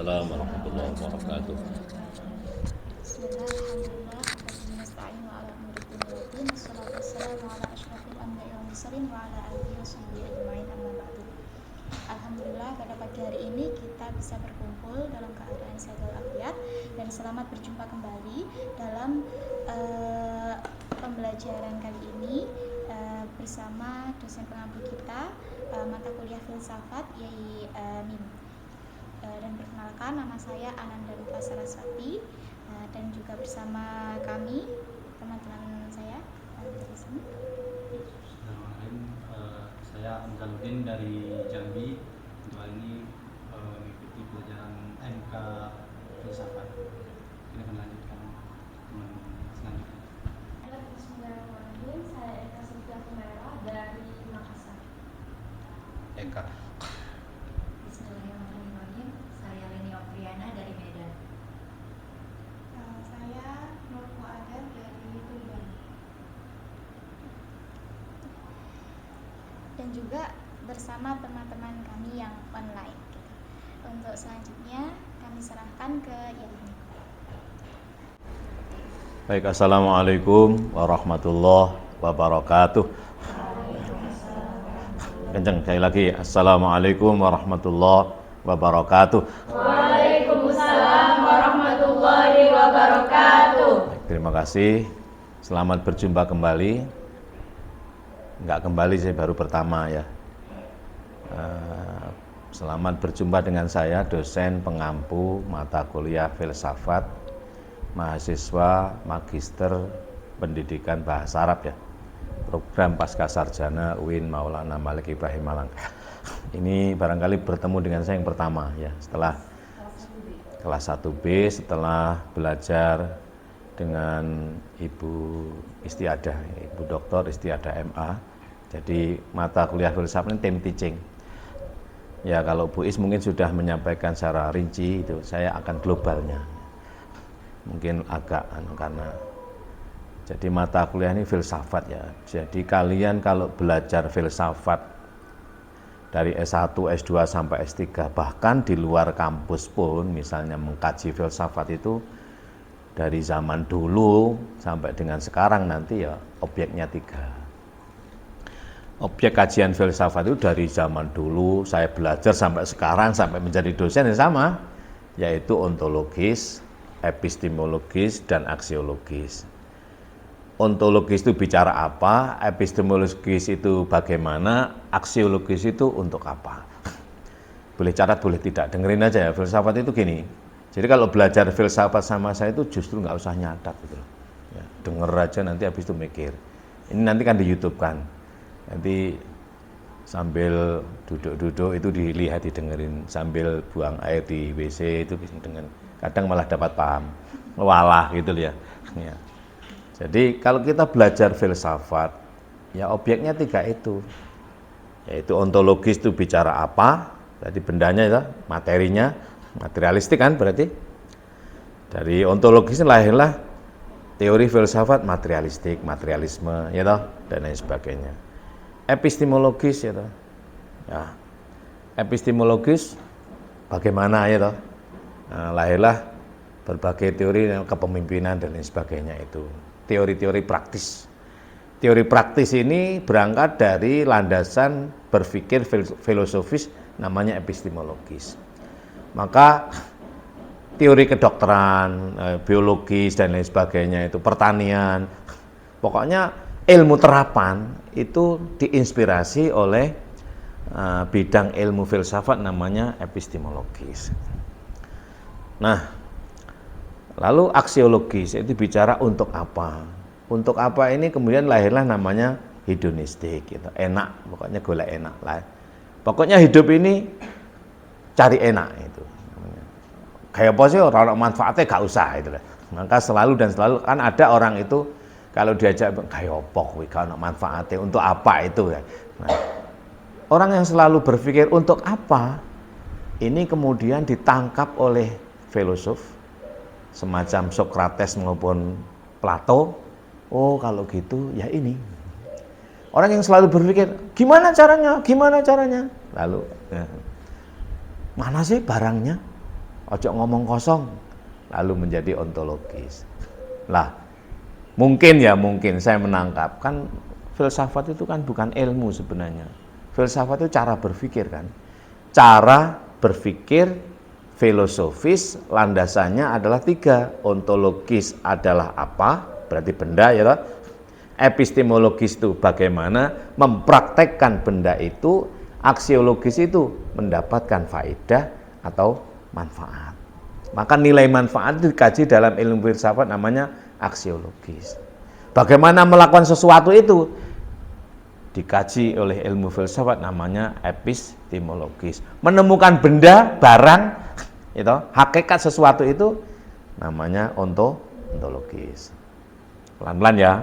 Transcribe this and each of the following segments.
Waalaikumsalam warahmatullahi wabarakatuh. Bismillah, alhamdulillah, wabihi nasta'in wa ala umuri dunya waddin. Wassalatu wassalamu ala asyrafil anbiya'i wal mursalin wa ala alihi wa sahbihi ajma'in, amma ba'du. Alhamdulillah, pada pagi hari ini kita bisa berkumpul dalam keadaan sehat walafiat dan selamat berjumpa kembali dalam pembelajaran kali ini bersama dosen pengampu kita mata kuliah filsafat yaitu MIM. Dan perkenalkan, nama saya Ananda Rupa Saraswati, dan juga bersama kami teman-teman saya dari sini. Saya Amzaluddin dari Jambi. Untuk kali ini mengikuti pelajaran MK Filsafat. Ini akan lanjutkan teman selanjutnya. Bismillahirrahmanirrahim. Saya Eka Sintia Kumera dari Makassar. Eka. Bismillahirrahmanirrahim. Saya Leni Opriana dari Medan. Saya Nur Fuadah dari Tuban. Dan juga bersama teman-teman kami yang online. Untuk selanjutnya kami serahkan ke Yani. Baik, assalamualaikum warahmatullahi wabarakatuh. Kenceng sekali lagi, assalamualaikum warahmatullahi wabarakatuh. Waalaikumsalam warahmatullahi wabarakatuh. Baik, terima kasih. Selamat berjumpa kembali. Enggak kembali, saya baru pertama ya. Selamat berjumpa dengan saya, dosen pengampu mata kuliah filsafat, mahasiswa Magister Pendidikan Bahasa Arab ya, program Pascasarjana UIN Maulana Malik Ibrahim Malang. Ini barangkali bertemu dengan saya yang pertama ya, setelah kelas 1B, setelah belajar dengan Ibu Istiadah, Ibu Dr. Istiadah MA. Jadi mata kuliah filsafat ini tim teaching. Ya kalau Bu Is mungkin sudah menyampaikan secara rinci, itu saya akan globalnya. Mungkin agak karena jadi mata kuliah ini filsafat ya. Jadi kalian kalau belajar filsafat dari S1, S2 sampai S3, bahkan di luar kampus pun misalnya mengkaji filsafat itu dari zaman dulu sampai dengan sekarang nanti ya objeknya 3. Objek kajian filsafat itu dari zaman dulu saya belajar sampai sekarang sampai menjadi dosen yang sama, yaitu ontologis, epistemologis, dan aksiologis. Ontologis itu bicara apa, epistemologis itu bagaimana, aksiologis itu untuk apa. Boleh catat, boleh tidak, dengerin aja ya, filsafat itu gini. Jadi kalau belajar filsafat sama saya itu justru nggak usah nyatat gitu. Ya, denger aja nanti habis itu mikir. Ini nanti kan di YouTube kan. Nanti sambil duduk-duduk itu dilihat, didengerin, sambil buang air di WC itu dengan kadang malah dapat paham, walah gitu ya. Ya. Jadi kalau kita belajar filsafat, ya objeknya 3 itu, yaitu ontologis itu bicara apa, tadi bendanya itu, materinya, materialistik kan berarti. Dari ontologis lahirlah teori filsafat materialistik, materialisme, ya toh, dan lain sebagainya. Epistemologis ya toh. Ya. Epistemologis bagaimana ya toh. Nah, lahirlah berbagai teori kepemimpinan dan lain sebagainya itu. Teori-teori praktis. Teori praktis ini berangkat dari landasan berpikir filosofis namanya epistemologis. Maka teori kedokteran, biologis dan lain sebagainya itu, pertanian, pokoknya ilmu terapan itu diinspirasi oleh bidang ilmu filsafat namanya epistemologis. Nah, lalu aksiologis itu bicara untuk apa? Untuk apa ini kemudian lahirlah namanya hedonistik gitu. Enak, pokoknya golek enak lah. Pokoknya hidup ini cari enak itu. Kayak apa sih orang manfaatnya gak usah itu. Maka selalu dan selalu kan ada orang itu kalau diajak kayak apa kuwi gak ono manfaatnya, untuk apa itu ya. Nah, orang yang selalu berpikir untuk apa ini kemudian ditangkap oleh filosof semacam Socrates maupun Plato. Oh kalau gitu ya ini. Orang yang selalu berpikir gimana caranya, lalu mana sih barangnya? ojo ngomong kosong, lalu menjadi ontologis. Lah, mungkin saya menangkap kan filsafat itu kan bukan ilmu sebenarnya. Filsafat itu cara berpikir kan. Cara berpikir filosofis landasannya adalah 3. Ontologis adalah apa? Berarti benda ya toh. Epistemologis itu bagaimana mempraktekkan benda itu, aksiologis itu mendapatkan faedah atau manfaat. Maka nilai manfaat itu dikaji dalam ilmu filsafat namanya aksiologis. Bagaimana melakukan sesuatu itu dikaji oleh ilmu filsafat namanya epistemologis. Menemukan benda, barang, itu hakikat sesuatu itu namanya ontologis. Pelan-pelan ya.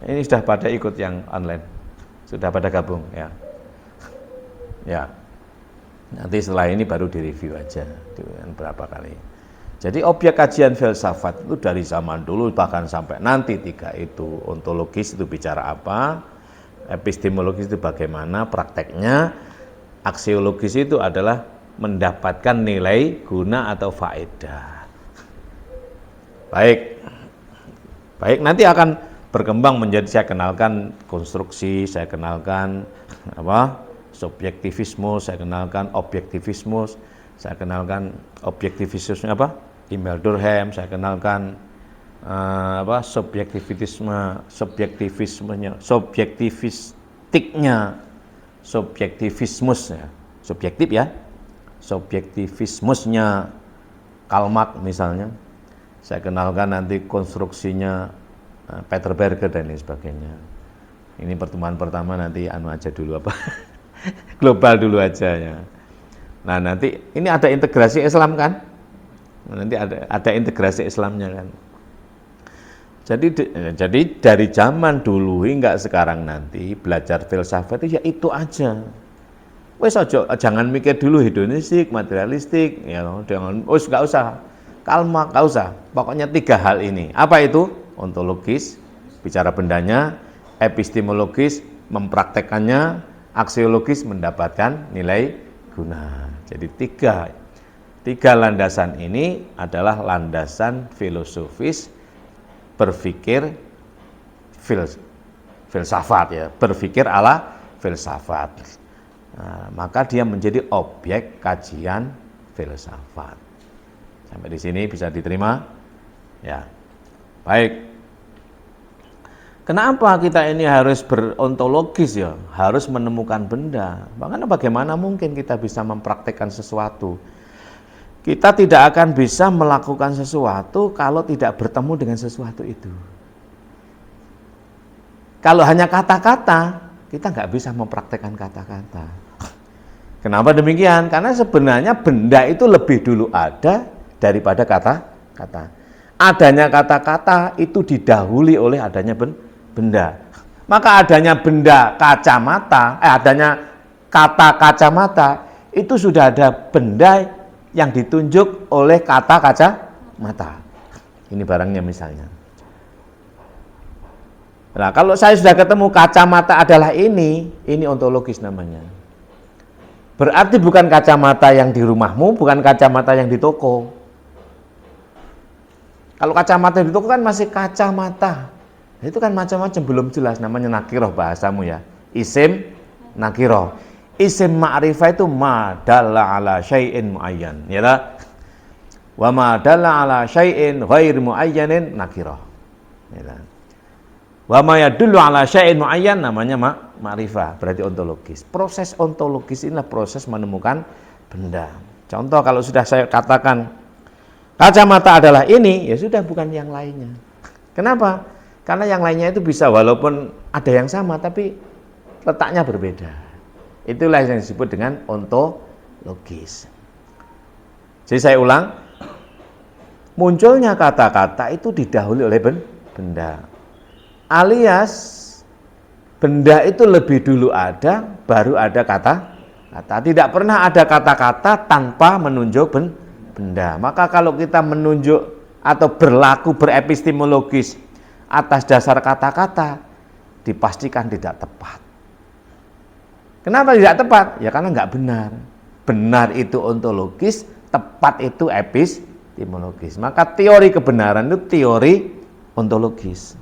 Ini sudah pada ikut yang online, sudah pada gabung ya. Ya. Nanti setelah ini baru direview aja berapa kali. Jadi objek kajian filsafat itu dari zaman dulu bahkan sampai nanti 3 itu. Ontologis itu bicara apa, epistemologis itu bagaimana prakteknya, aksiologis itu adalah mendapatkan nilai guna atau faedah. Baik nanti akan berkembang menjadi, saya kenalkan konstruksi, saya kenalkan subjektivisme, saya kenalkan objektivisme, saya kenalkan objektivisme Emile Durkheim, saya kenalkan subjektivismenya, subjektivistiknya, subjektivismusnya, subjektif ya, subjektivismusnya Karl Marx misalnya, saya kenalkan nanti konstruksinya Peter Berger dan lain sebagainya. Ini pertemuan pertama nanti aja dulu global dulu aja ya. Nah nanti ini ada integrasi Islam kan? Nanti ada integrasi Islamnya kan. Jadi dari zaman dulu hingga sekarang nanti belajar filsafat itu aja. Wes jangan mikir dulu hedonistik, materialistik, ya jangan. Nggak usah. Kalma, nggak usah. Pokoknya 3 hal ini. Apa itu? Ontologis, bicara bendanya, epistemologis, mempraktekannya, aksiologis, mendapatkan nilai guna. Jadi 3 landasan ini adalah landasan filosofis berpikir filsafat ya, berpikir ala filsafat. Nah, maka dia menjadi objek kajian filsafat. Sampai di sini bisa diterima? Ya. Baik. Kenapa kita ini harus berontologis ya? Harus menemukan benda. Makanya bagaimana mungkin kita bisa mempraktekkan sesuatu? Kita tidak akan bisa melakukan sesuatu kalau tidak bertemu dengan sesuatu itu. Kalau hanya kata-kata, kita nggak bisa mempraktekkan kata-kata. Kenapa demikian? Karena sebenarnya benda itu lebih dulu ada daripada kata-kata. Adanya kata-kata itu didahului oleh adanya benda. Maka adanya benda kacamata, adanya kata kacamata, itu sudah ada benda yang ditunjuk oleh kata kacamata. Ini barangnya misalnya. Nah, kalau saya sudah ketemu kacamata adalah ini ontologis namanya. Berarti bukan kacamata yang di rumahmu, bukan kacamata yang di toko. Kalau kacamata di toko kan masih kacamata. Itu kan macam-macam, belum jelas, namanya nakiroh bahasamu ya. Isim nakiroh. Isim ma'rifah itu ma dalla ala syai'in muayyan, ya tak? Wa ma dalla ala syai'in ghair muayyanin nakiroh. Ya tak? Wa ma yadullu ala syai'in muayyan namanya ma'rifah, berarti ontologis. Proses ontologis inilah proses menemukan benda. Contoh kalau sudah saya katakan kacamata adalah ini, ya sudah, bukan yang lainnya. Kenapa? Karena yang lainnya itu bisa walaupun ada yang sama tapi letaknya berbeda. Itulah yang disebut dengan ontologis. Jadi saya ulang, munculnya kata-kata itu didahului oleh benda. Alias benda itu lebih dulu ada, baru ada kata-kata. Tidak pernah ada kata-kata tanpa menunjuk benda. Maka kalau kita menunjuk atau berlaku berepistemologis atas dasar kata-kata, dipastikan tidak tepat. Kenapa tidak tepat? Ya karena nggak benar. Benar itu ontologis, tepat itu epistemologis. Maka teori kebenaran itu teori ontologis.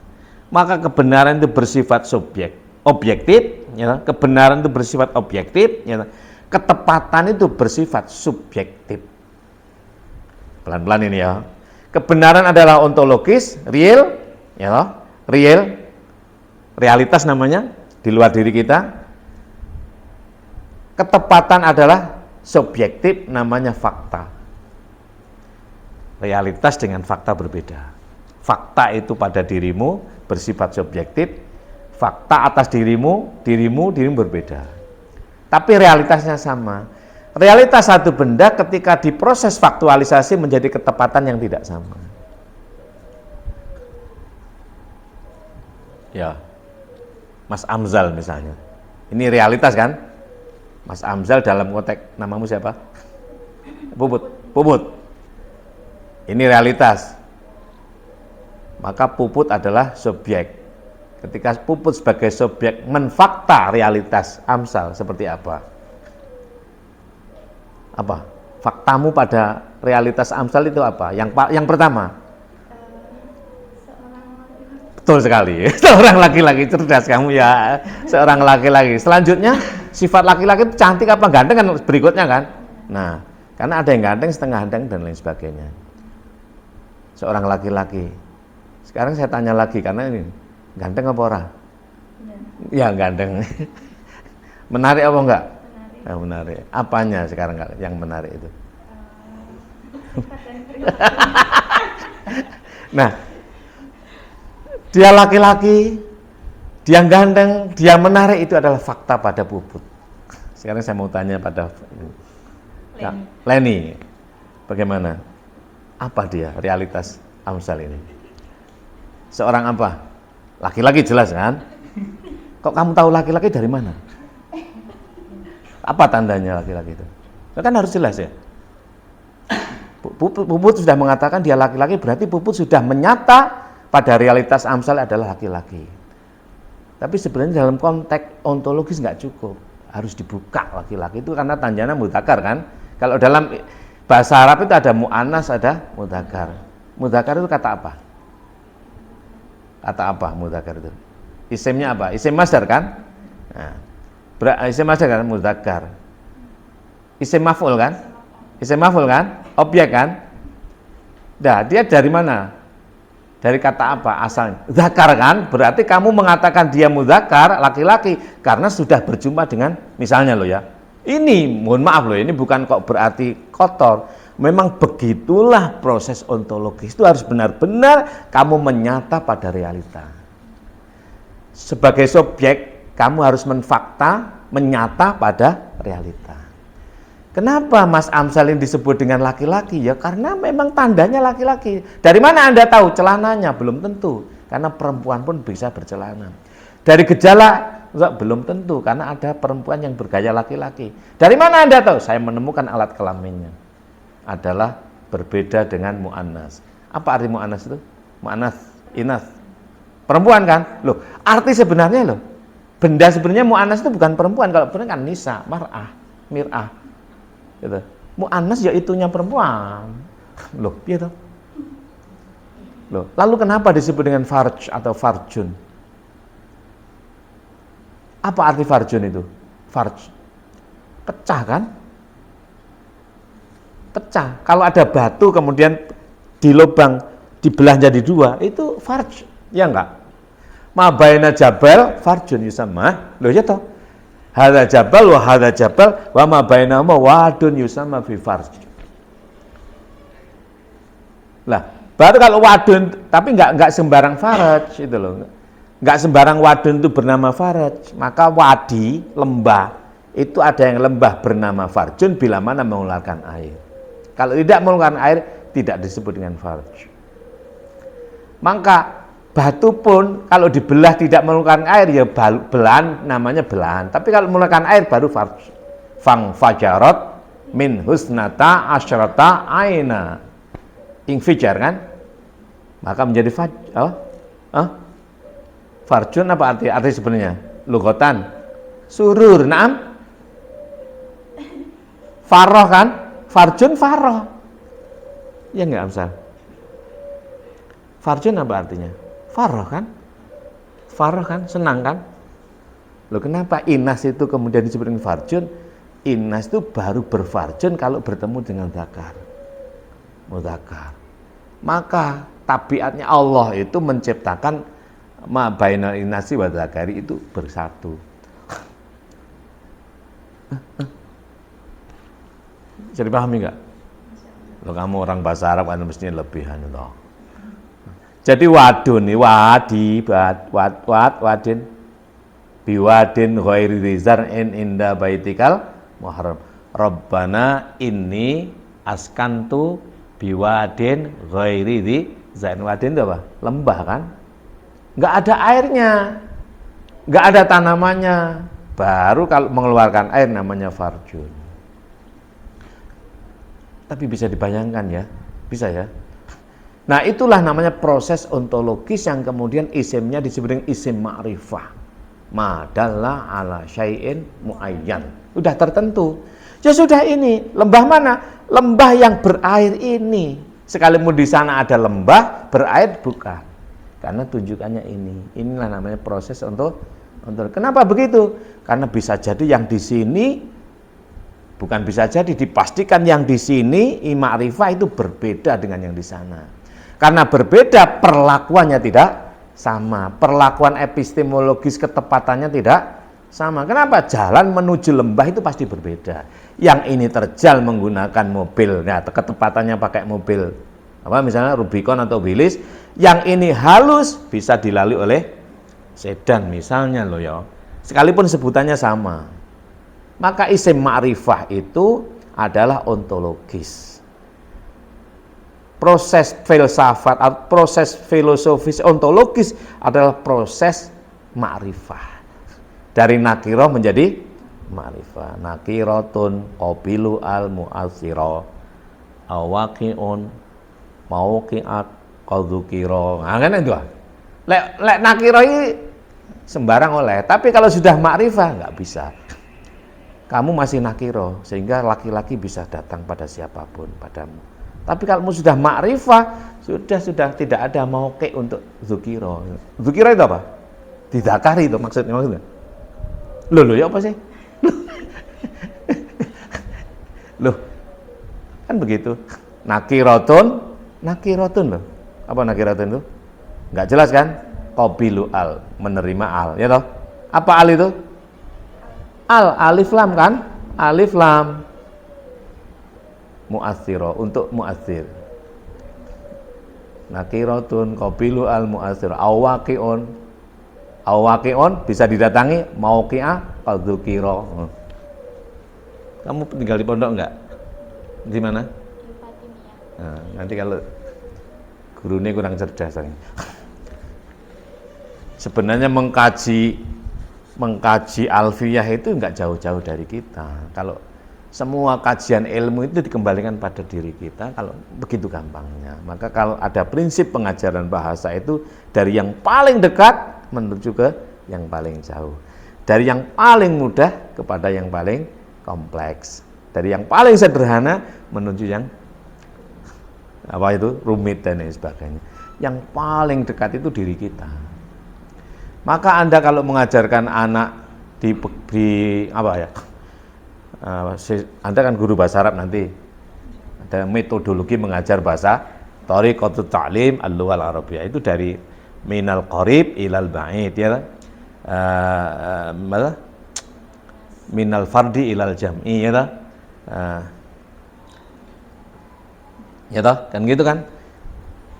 Maka kebenaran itu bersifat objektif, ya. Kebenaran itu bersifat objektif, ya. Ketepatan itu bersifat subjektif. Pelan-pelan ini ya. Kebenaran adalah ontologis, real, ya, realitas namanya di luar diri kita. Ketepatan adalah subjektif, namanya fakta. Realitas dengan fakta berbeda. Fakta itu pada dirimu bersifat subjektif, fakta atas dirimu berbeda. Tapi realitasnya sama. Realitas satu benda ketika diproses faktualisasi menjadi ketepatan yang tidak sama. Ya, Mas Amzal misalnya. Ini realitas kan? Mas Amzal dalam konteks namamu siapa? Puput. Ini realitas. Maka Puput adalah subjek. Ketika Puput sebagai subjek menfakta realitas Amzal seperti apa? Apa? Faktamu pada realitas Amzal itu apa? Yang pertama. Betul sekali. Seorang laki-laki, cerdas kamu ya. Seorang laki-laki. Selanjutnya, sifat laki-laki itu cantik apa ganteng kan berikutnya kan? Nah, karena ada yang ganteng, setengah ganteng dan lain sebagainya. Seorang laki-laki. Sekarang saya tanya lagi karena ini ganteng apa ora? Ya, ganteng. Menarik apa enggak? Menarik. Menarik. Apanya sekarang yang menarik itu? Nah, dia laki-laki, dia ganteng, dia menarik, itu adalah fakta pada Puput. Sekarang saya mau tanya pada Leni, bagaimana? Apa dia realitas Amzal ini? Seorang apa? Laki-laki jelas kan? Kok kamu tahu laki-laki dari mana? Apa tandanya laki-laki itu? Kan harus jelas ya. Puput sudah mengatakan dia laki-laki, berarti Puput sudah menyata pada realitas Amzal adalah laki-laki. Tapi sebenarnya dalam konteks ontologis nggak cukup, harus dibuka laki-laki itu karena tanjana mudzakkar kan. Kalau dalam bahasa Arab itu ada mu'annas, ada mudzakkar. Mudzakkar itu kata apa? Kata apa mudzakkar itu? Isimnya apa? Isim masdar kan? Nah, isim masdar kan mudzakkar. Isim maf'ul kan? Isim maf'ul kan? Objek kan? Nah, dia dari mana? Dari kata apa asalnya? Zakar kan? Berarti kamu mengatakan dia mudzakkar, laki-laki, karena sudah berjumpa dengan, misalnya lo ya, ini mohon maaf loh, ini bukan kok berarti kotor. Memang begitulah proses ontologis, itu harus benar-benar kamu menyata pada realita. Sebagai subjek, kamu harus menfakta, menyata pada realita. Kenapa Mas Amzal ini disebut dengan laki-laki? Ya karena memang tandanya laki-laki. Dari mana Anda tahu? Celananya belum tentu, karena perempuan pun bisa bercelana. Dari gejala belum tentu, karena ada perempuan yang bergaya laki-laki. Dari mana Anda tahu? Saya menemukan alat kelaminnya adalah berbeda dengan mu'annas. Apa arti mu'annas itu? Mu'annas, inas, perempuan kan? Loh, arti sebenarnya loh, benda sebenarnya mu'annas itu bukan perempuan. Kalau perempuan kan nisa, mar'ah, mir'ah. Gitu. Mu'annas ya itunya perempuan. Loh, gitu. Loh, lalu kenapa disebut dengan farj atau farjun? Apa arti farjun itu? Farj. Pecah kan? Pecah. Kalau ada batu kemudian dilobang, dibelah jadi dua, itu farj. Ya enggak? Ma baina jabal farjun yusamma. Loh ya toh? Hadza jabal wa hadza jabal wa ma bainahuma wadun yusamma fi farj. Lah, baru kalau wadun, tapi enggak sembarang faraj itu loh. Enggak sembarang wadun itu bernama faraj. Maka wadi, lembah, itu ada yang lembah bernama farjun bila mana mengeluarkan air. Kalau tidak mengeluarkan air, tidak disebut dengan farj. Maka batu pun kalau dibelah tidak mengeluarkan air ya belahan, namanya belahan. Tapi kalau mengeluarkan air baru farj. Fang fajarat min husnata asyrata aina. Ingfijar kan? Maka menjadi farjun apa arti sebenarnya? Lughatan surur, na'am. Farah kan? Farjun faroh. Ya enggak Amsal? Farjun apa artinya? Faroh kan? Faroh kan? Senang kan? Loh kenapa Inas itu kemudian disebut farjun? Inas itu baru berfarjun kalau bertemu dengan zakar. Mudzakar. Maka tabiatnya Allah itu menciptakan ma bainal inasi wa zakari itu bersatu. Bisa dipahami enggak? Loh kamu orang bahasa Arab kan mestinya lebihan toh. Jadi wadun nih wadin biwadin ghairi rizar'in inda baitikal muharram. Rabbana inni askantu biwadin ghairi rizar'in. Wadin itu apa? Lembah kan? Enggak ada airnya. Enggak ada tanamannya. Baru kalau mengeluarkan air namanya farjun. Tapi bisa dibayangkan ya, bisa ya. Nah itulah namanya proses ontologis yang kemudian isimnya disebut dengan isim ma'rifah. Madalla ala syai'in muayyan. Sudah tertentu. Ya sudah ini, lembah mana? Lembah yang berair ini. Sekalipun di sana ada lembah, berair bukan. Karena tunjukannya ini. Inilah namanya proses untuk kenapa begitu? Karena bisa jadi yang di sini bukan bisa jadi, dipastikan yang di sini ma'rifah itu berbeda dengan yang di sana. Karena berbeda, perlakuannya tidak sama. Perlakuan epistemologis ketepatannya tidak sama. Kenapa? Jalan menuju lembah itu pasti berbeda. Yang ini terjal menggunakan mobil, nah ketepatannya pakai mobil. Apa misalnya Rubicon atau Willys, yang ini halus bisa dilalui oleh sedan misalnya loh ya. Sekalipun sebutannya sama. Maka isim ma'rifah itu adalah ontologis. Proses filsafat atau proses filosofis ontologis adalah proses ma'rifah. Dari nakiroh menjadi ma'rifah. Nakirotun qabilu al-mu'assiro awaqi'un mauqi'at qadzukiro. Nah kan itu. Lek nakiroh ini sembarang oleh. Tapi kalau sudah ma'rifah nggak bisa. Kamu masih nakiro, sehingga laki-laki bisa datang pada siapapun padamu. Tapi kalau kamu sudah ma'rifah, sudah tidak ada mauqi' untuk dzukiro. Dzukiro itu apa? Didakari itu maksudnya. Loh ya apa sih? Loh, kan begitu. Nakirotun loh. Apa nakirotun itu? Nggak jelas kan? Qabilu al, menerima al, ya toh? Apa al itu? Al, alif lam kan? Alif lam mu'assiro, untuk mu'assir. Nakirotun qabilu al mu'assir awaqi'un bisa didatangi mauqi'ah qadzukiro. Kamu tinggal di pondok enggak? Di mana? Di Fatimiyah. Nah, nanti kalau gurunya kurang cerdas. Sebenarnya mengkaji alfiyah itu enggak jauh-jauh dari kita. Kalau semua kajian ilmu itu dikembalikan pada diri kita, kalau begitu gampangnya. Maka kalau ada prinsip pengajaran bahasa itu dari yang paling dekat menuju ke yang paling jauh. Dari yang paling mudah kepada yang paling kompleks. Dari yang paling sederhana menuju yang apa itu rumit dan lain sebagainya. Yang paling dekat itu diri kita. Maka Anda kalau mengajarkan anak di apa ya? Anda kan guru bahasa Arab nanti. Ada metodologi mengajar bahasa Thariqatut Ta'lim Al-Lughal Arabiyyah itu dari minal qarib ilal ba'id ya. Minal fardi ilal jam'i ya. Ya toh, kan gitu kan?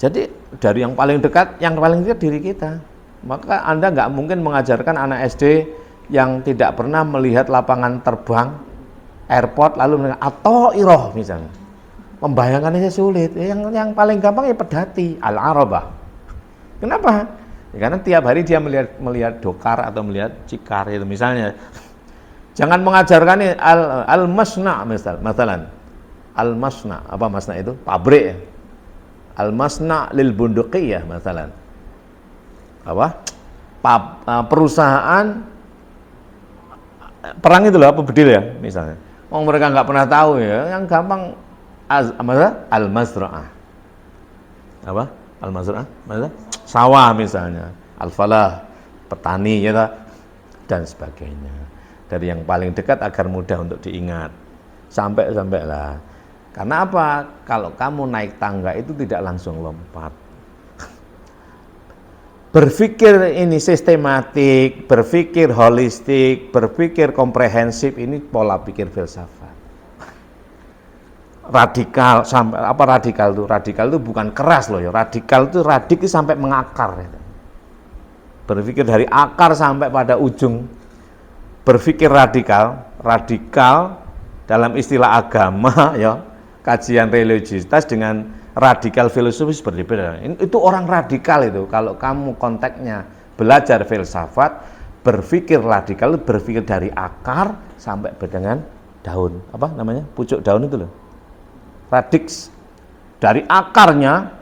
Jadi dari yang paling dekat, yang paling dekat diri kita. Maka Anda nggak mungkin mengajarkan anak SD yang tidak pernah melihat lapangan terbang, airport, lalu atau iroh misalnya. Membayangkannya sulit. Yang paling gampang ya pedati, al-arabah. Kenapa? Ya, karena tiap hari dia melihat dokar atau melihat cikar itu misalnya. Jangan mengajarkan al-masna misalan. Al-masna, apa masna itu? Pabrik ya. Al-masna lil bunduqiyah misalan. Apa? Perusahaan perang itu loh, apa bedil ya misalnya. Mereka nggak pernah tahu ya. Yang gampang al-mazra'ah. Apa? Al-mazra'ah? Sawah misalnya. Al-falah, petani ya dan sebagainya. Dari yang paling dekat agar mudah untuk diingat. Sampai-sampailah. Karena apa? Kalau kamu naik tangga itu tidak langsung lompat. Berpikir ini sistematik, berpikir holistik, berpikir komprehensif, ini pola pikir filsafat. Radikal, sampai apa radikal itu? Radikal itu bukan keras loh ya. Radikal itu radik itu sampai mengakar. Ya. Berpikir dari akar sampai pada ujung. Berpikir radikal dalam istilah agama ya, kajian religiusitas dengan radikal filosofis berbeda. Itu orang radikal itu. Kalau kamu konteksnya belajar filsafat, berpikir radikal itu berpikir dari akar sampai dengan daun. Apa namanya? Pucuk daun itu loh. Radix dari akarnya,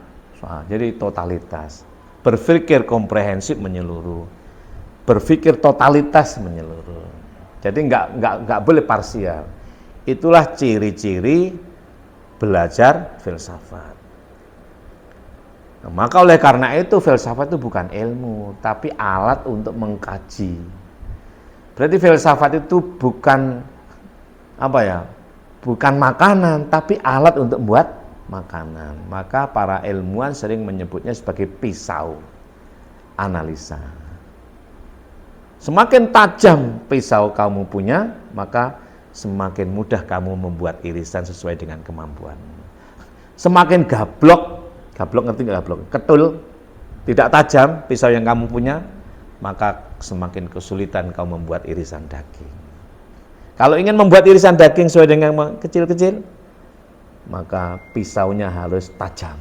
jadi totalitas. Berpikir komprehensif menyeluruh. Berpikir totalitas menyeluruh. Jadi nggak boleh parsial. Itulah ciri-ciri belajar filsafat. Nah, maka oleh karena itu filsafat itu bukan ilmu, tapi alat untuk mengkaji. Berarti filsafat itu bukan apa ya? Bukan makanan, tapi alat untuk membuat makanan. Maka para ilmuwan sering menyebutnya sebagai pisau analisa. Semakin tajam pisau kamu punya, maka semakin mudah kamu membuat irisan sesuai dengan kemampuan. Semakin gablok ngerti nggak gablok? Ketul, tidak tajam pisau yang kamu punya, maka semakin kesulitan kamu membuat irisan daging. Kalau ingin membuat irisan daging sesuai dengan kecil-kecil, maka pisaunya harus tajam.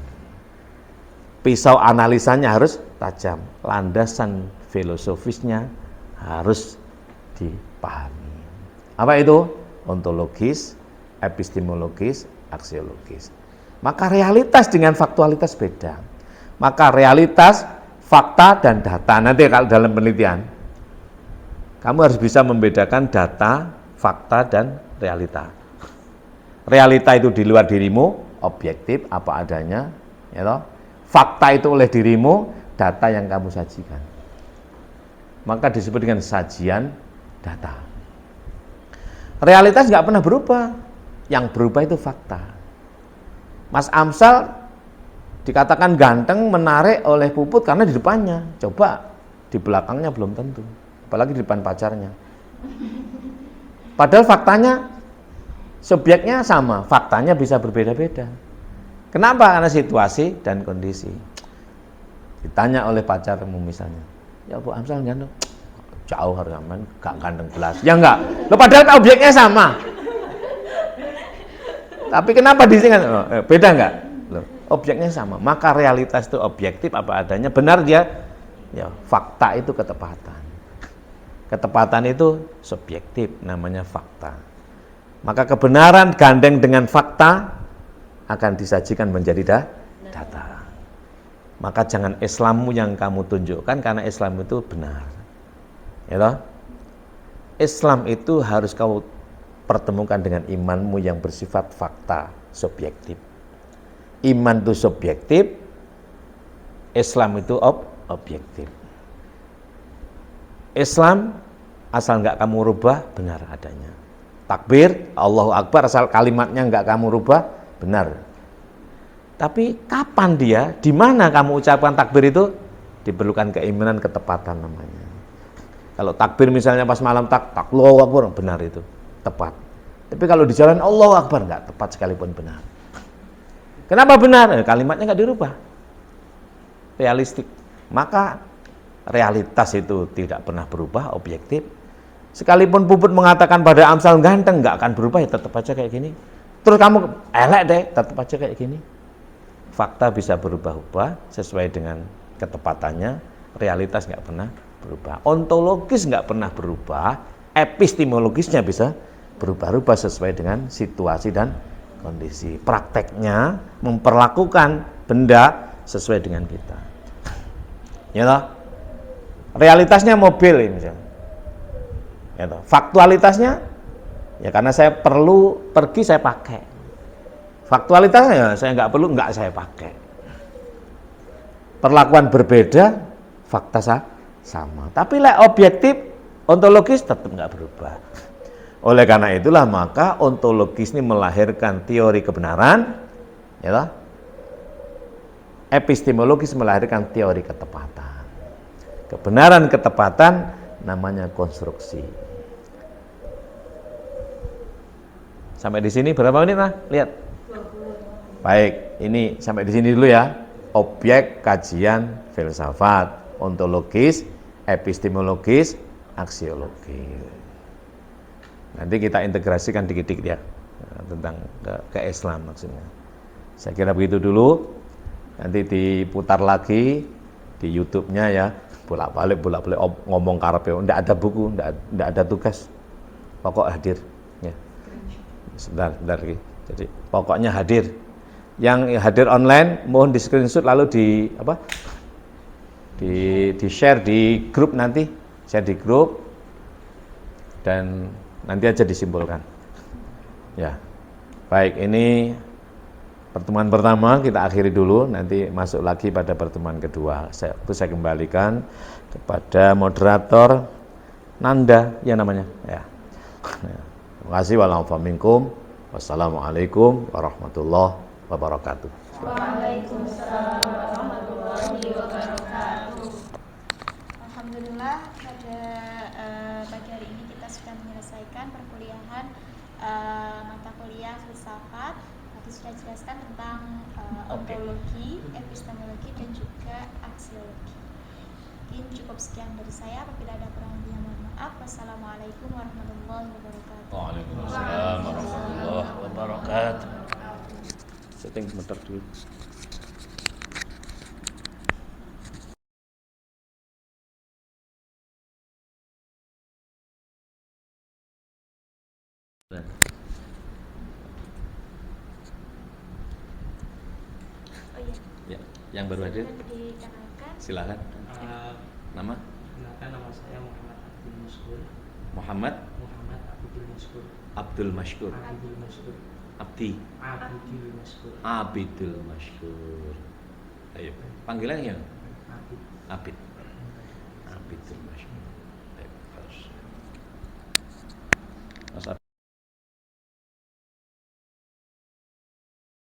Pisau analisanya harus tajam. Landasan filosofisnya harus dipahami. Apa itu? Ontologis, epistemologis, aksiologis. Maka realitas dengan faktualitas beda. Maka realitas, fakta, dan data. Nanti kalau dalam penelitian, kamu harus bisa membedakan data, fakta, dan realita. Realita itu di luar dirimu, objektif, apa adanya. Ya toh? Fakta itu oleh dirimu, data yang kamu sajikan. Maka disebut dengan sajian data. Realitas nggak pernah berubah. Yang berubah itu fakta. Mas Amsal dikatakan ganteng, menarik oleh Puput karena di depannya. Coba di belakangnya belum tentu. Apalagi di depan pacarnya. Padahal faktanya, subjeknya sama, faktanya bisa berbeda-beda. Kenapa? Karena situasi dan kondisi. Ditanya oleh pacarmu misalnya, ya Bu Amsal ganteng, jauh harga man, gak ganteng belas. Ya enggak, loh padahal objeknya sama. Tapi kenapa di sini beda enggak? Loh, objeknya sama. Maka realitas itu objektif apa adanya, benar dia. Ya, fakta itu ketepatan. Ketepatan itu subjektif, namanya fakta. Maka kebenaran gandeng dengan fakta akan disajikan menjadi data. Maka jangan Islammu yang kamu tunjukkan karena Islam itu benar. Ya toh? Islam itu harus kamu pertemukan dengan imanmu yang bersifat fakta, subjektif. Iman itu subjektif, Islam itu objektif. Islam asal enggak kamu rubah, benar adanya. Takbir, Allahu Akbar, asal kalimatnya enggak kamu rubah, benar. Tapi kapan dia, di mana kamu ucapkan takbir itu, diperlukan keimanan, ketepatan namanya. Kalau takbir misalnya pas malam Allahu Akbar, benar itu, tepat. Tapi kalau di jalan Allahu Akbar, enggak tepat sekalipun benar. Kenapa benar? Kalimatnya enggak dirubah. Realistik. Maka realitas itu tidak pernah berubah, objektif. Sekalipun Puput mengatakan pada Amsal ganteng, enggak akan berubah, ya tetap aja kayak gini. Terus kamu elek deh, tetap aja kayak gini. Fakta bisa berubah-ubah sesuai dengan ketepatannya, realitas enggak pernah berubah. Ontologis enggak pernah berubah, epistemologisnya bisa berubah-ubah sesuai dengan situasi dan kondisi. Prakteknya memperlakukan benda sesuai dengan kita. Ya toh? Realitasnya mobil ini misalnya. Ya toh? Faktualitasnya Ya karena saya perlu pergi saya pakai. Faktualitasnya saya nggak perlu nggak saya pakai. Perlakuan berbeda, fakta sama. Tapi objektif ontologis tetap nggak berubah. Oleh karena itulah maka ontologis ini melahirkan teori kebenaran, ya toh? Epistemologis melahirkan teori ketepatan. Kebenaran ketepatan namanya konstruksi. Sampai di sini berapa menit lah? Lihat. Baik, ini sampai di sini dulu ya. Objek kajian filsafat, ontologis, epistemologis, aksiologis. Nanti kita integrasikan dikit-dikit ya tentang ke Islam maksudnya. Saya kira begitu dulu. Nanti diputar lagi di YouTube-nya ya. Bolak-balik ngomong karepe. Enggak ada buku, enggak ada tugas. Pokok hadir ya. Sebentar lagi. Jadi pokoknya hadir. Yang hadir online mohon di screenshot lalu di share di grup nanti. Share di grup dan nanti aja disimpulkan. Ya. Baik, ini pertemuan pertama kita akhiri dulu, nanti masuk lagi pada pertemuan kedua. Saya kembalikan kepada moderator Nanda ya namanya. Ya. Terima kasih. Wassalamualaikum warahmatullahi wabarakatuh. Waalaikumsalam warahmatullahi wabarakatuh. Alhamdulillah pada pagi hari ini kita sudah menyelesaikan perkuliahan mata kuliah filsafat. Tadi sudah jelaskan tentang ontologi, epistemologi dan juga aksiologi. Mungkin cukup sekian dari saya. Apabila ada kurang lebihnya mohon maaf. Wassalamualaikum warahmatullahi wabarakatuh. Waalaikumsalam warahmatullahi wabarakatuh. Setting sebentar dulu. Oh iya. Ya, yang baru hadir Dikenalkan. silakan. Nama? Kenalkan, nama saya Muhammad Abdul Maskur. Muhammad Muhammad Abdul Maskur. Abdul Mashkur. Abdul Maskur. Abdi Abdul Maskur. Abidul Mashkur. Ayo, panggilannya Abid. Abid. Abidul Mashkur.